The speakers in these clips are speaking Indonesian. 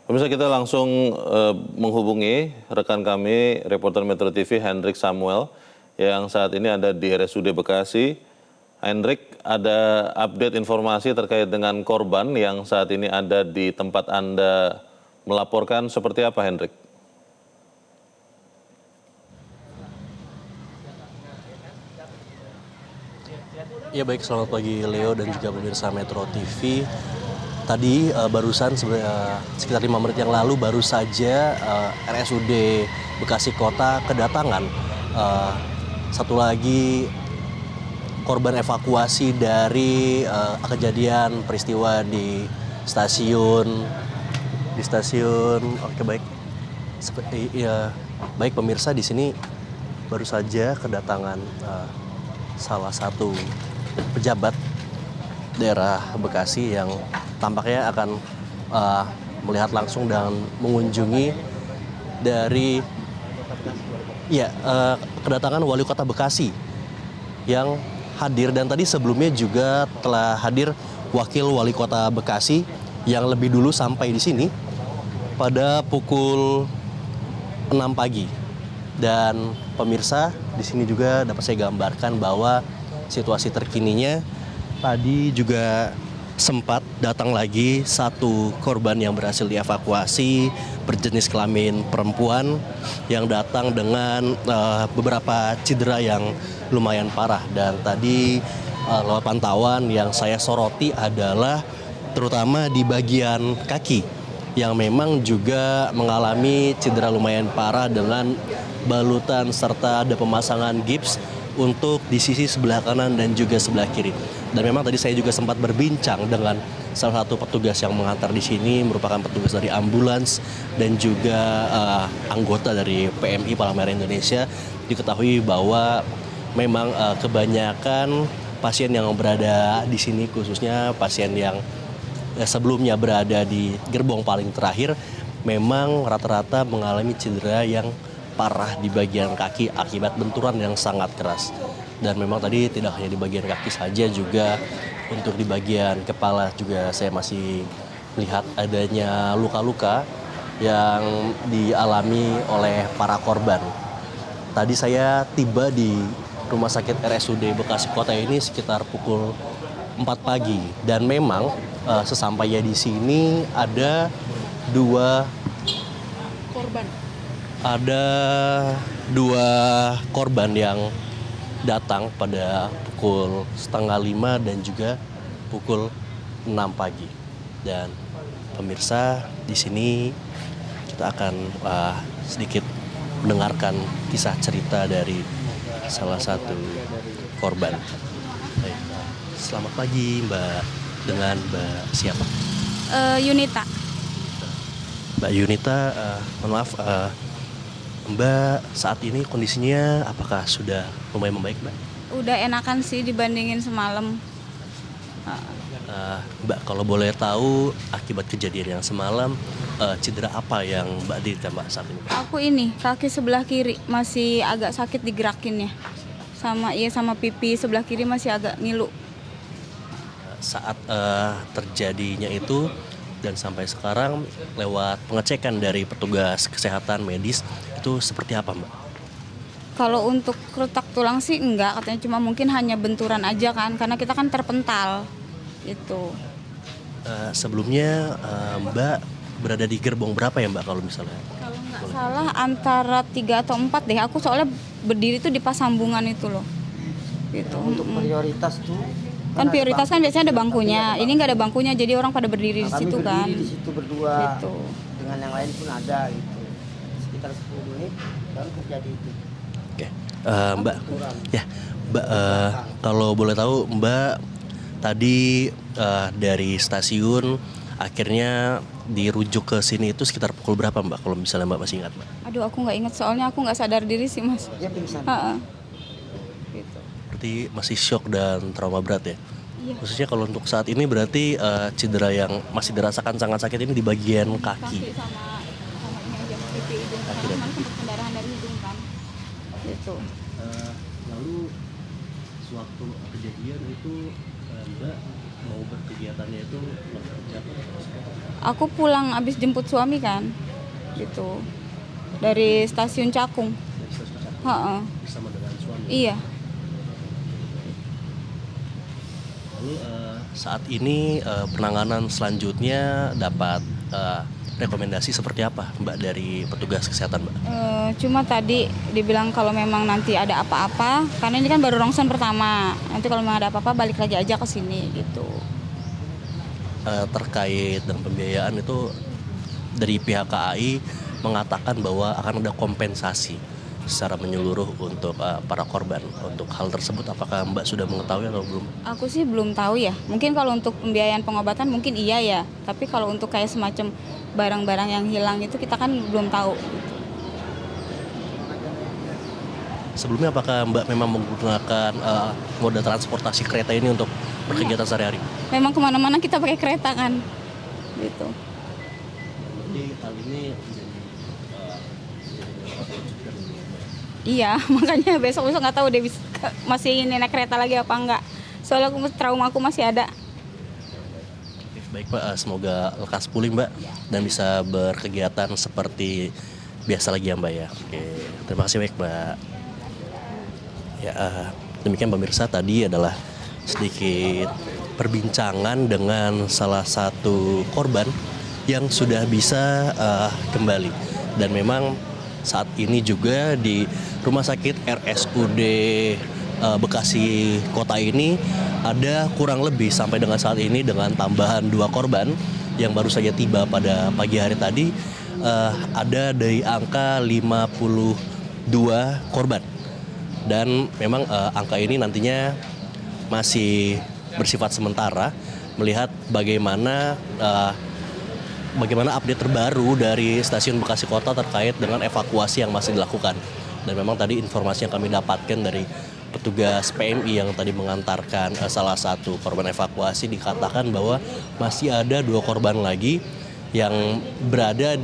Pemirsa, kita langsung menghubungi rekan kami, reporter Metro TV Hendrik Samuel, yang saat ini ada di RSUD Bekasi. Hendrik, ada update informasi terkait dengan korban yang saat ini ada di tempat Anda melaporkan, seperti apa, Hendrik? Ya baik, selamat pagi Leo dan juga pemirsa Metro TV. Tadi barusan sekitar 5 menit yang lalu baru saja RSUD Bekasi Kota kedatangan satu lagi korban evakuasi dari kejadian peristiwa di stasiun. Oke, baik. Baik pemirsa, di sini baru saja kedatangan salah satu pejabat daerah Bekasi yang tampaknya akan melihat langsung dan mengunjungi dari kedatangan Wali Kota Bekasi yang hadir, dan tadi sebelumnya juga telah hadir Wakil Wali Kota Bekasi yang lebih dulu sampai di sini pada pukul 6 pagi. Dan pemirsa, di sini juga dapat saya gambarkan bahwa situasi terkininya tadi juga sempat datang lagi satu korban yang berhasil dievakuasi berjenis kelamin perempuan yang datang dengan beberapa cedera yang lumayan parah. Dan tadi lewat pantauan yang saya soroti adalah terutama di bagian kaki yang memang juga mengalami cedera lumayan parah dengan balutan serta ada pemasangan gips untuk di sisi sebelah kanan dan juga sebelah kiri. Dan memang tadi saya juga sempat berbincang dengan salah satu petugas yang mengantar di sini, merupakan petugas dari ambulans dan juga anggota dari PMI Palang Merah Indonesia. Diketahui bahwa memang kebanyakan pasien yang berada di sini, khususnya pasien yang sebelumnya berada di gerbong paling terakhir, memang rata-rata mengalami cedera yang parah di bagian kaki akibat benturan yang sangat keras. Dan memang tadi tidak hanya di bagian kaki saja, juga untuk di bagian kepala juga saya masih melihat adanya luka-luka yang dialami oleh para korban. Tadi saya tiba di Rumah Sakit RSUD Bekasi Kota ini sekitar pukul 4 pagi, dan memang sesampainya di sini ada dua korban yang datang pada pukul 4:30 dan juga pukul 6 pagi. Dan pemirsa, di sini kita akan sedikit mendengarkan kisah cerita dari salah satu korban. Baik. Selamat pagi Mbak, dengan Mbak siapa? Yunita. Mbak Yunita, mohon maaf, Mbak saat ini kondisinya apakah sudah lumayan membaik, Mbak? Udah enakan sih dibandingin semalam. Mbak, kalau boleh tahu akibat kejadian yang semalam, cedera apa yang Mbak derita, Mbak, saat ini? Aku ini kaki sebelah kiri masih agak sakit digerakinnya. Sama pipi sebelah kiri masih agak ngilu. Saat terjadinya itu dan sampai sekarang lewat pengecekan dari petugas kesehatan medis itu seperti apa, Mbak? Kalau untuk retak tulang sih enggak, katanya cuma mungkin hanya benturan aja kan, karena kita kan terpental gitu. Sebelumnya Mbak berada di gerbong berapa ya, Mbak, kalau misalnya? Kalau nggak salah antara 3 atau 4 deh. Aku soalnya berdiri tuh di pas sambungan itu loh. Gitu. Untuk prioritas tuh Kan prioritas kan biasanya ada bangkunya. Ini nggak ada bangkunya, jadi orang pada berdiri di situ kan. Kami berdiri di situ berdua. Gitu. Dengan yang lain pun ada gitu. Sekitar 10 menit baru terjadi itu. Oke, Mbak. Ya, Mbak, kalau boleh tahu Mbak tadi dari stasiun akhirnya dirujuk ke sini itu sekitar pukul berapa, Mbak? Kalau misalnya Mbak masih ingat, Mbak? Aduh, aku nggak ingat soalnya aku nggak sadar diri sih, Mas. Dia pingsan. Gitu. Berarti masih shock dan trauma berat ya? Iya. Khususnya kalau untuk saat ini berarti cedera yang masih dirasakan sangat sakit ini di bagian kaki. Sama ini aja pipi hidung. Kaki Karena dan kan pipi. sempat pendarahan dari hidung kan. Gitu. Lalu sewaktu kejadian itu Mbak Mau berkegiatannya itu kerja apa? Aku pulang abis jemput suami kan, gitu. Dari stasiun Cakung. Heeh. Bersama dengan suami. Iya. Lalu saat ini penanganan selanjutnya dapat rekomendasi seperti apa Mbak dari petugas kesehatan Mbak? Cuma tadi dibilang kalau memang nanti ada apa-apa, karena ini kan baru rongsen pertama. Nanti kalau memang ada apa-apa balik lagi aja ke sini gitu. Terkait dengan pembiayaan itu dari pihak KAI mengatakan bahwa akan ada kompensasi secara menyeluruh untuk para korban. Untuk hal tersebut apakah Mbak sudah mengetahui atau belum? Aku sih belum tahu ya. Mungkin kalau untuk pembiayaan pengobatan mungkin iya ya. Tapi kalau untuk kayak semacam barang-barang yang hilang itu kita kan belum tahu. Sebelumnya apakah Mbak memang menggunakan moda transportasi kereta ini untuk berkegiatan sehari-hari? Memang kemana-mana kita pakai kereta kan, gitu. Jadi hal ini Iya, makanya besok-besok nggak tahu deh masih naik kereta lagi apa enggak. Soalnya trauma aku masih ada. baik Mbak, semoga lekas pulih Mbak dan bisa berkegiatan seperti biasa lagi ya Mbak ya. Oke, terima kasih baik Mbak. Ya, demikian pemirsa tadi adalah sedikit perbincangan dengan salah satu korban yang sudah bisa kembali. Dan memang saat ini juga di Rumah Sakit RSUD Bekasi Kota ini ada kurang lebih sampai dengan saat ini dengan tambahan 2 korban yang baru saja tiba pada pagi hari tadi, ada dari angka 52 korban. Dan memang angka ini nantinya masih bersifat sementara melihat bagaimana update terbaru dari Stasiun Bekasi Kota terkait dengan evakuasi yang masih dilakukan. Dan memang tadi informasi yang kami dapatkan dari petugas PMI yang tadi mengantarkan salah satu korban evakuasi dikatakan bahwa masih ada 2 korban lagi yang berada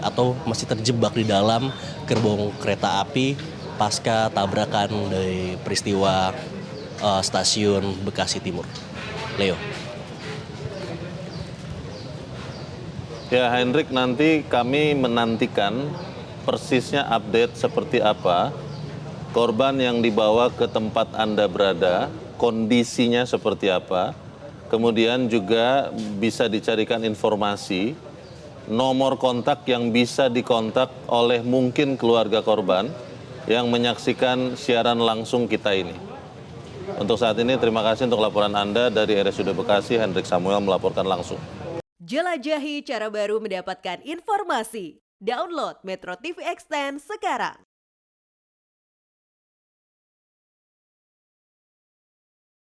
atau masih terjebak di dalam gerbong kereta api pasca tabrakan dari peristiwa stasiun Bekasi Timur. Leo. Ya Hendrik, nanti kami menantikan persisnya update seperti apa, korban yang dibawa ke tempat Anda berada, kondisinya seperti apa, kemudian juga bisa dicarikan informasi, nomor kontak yang bisa dikontak oleh mungkin keluarga korban yang menyaksikan siaran langsung kita ini. Untuk saat ini terima kasih untuk laporan Anda dari RSUD Bekasi, Hendrik Samuel melaporkan langsung. Jelajahi cara baru mendapatkan informasi. Download Metro TV Extend sekarang.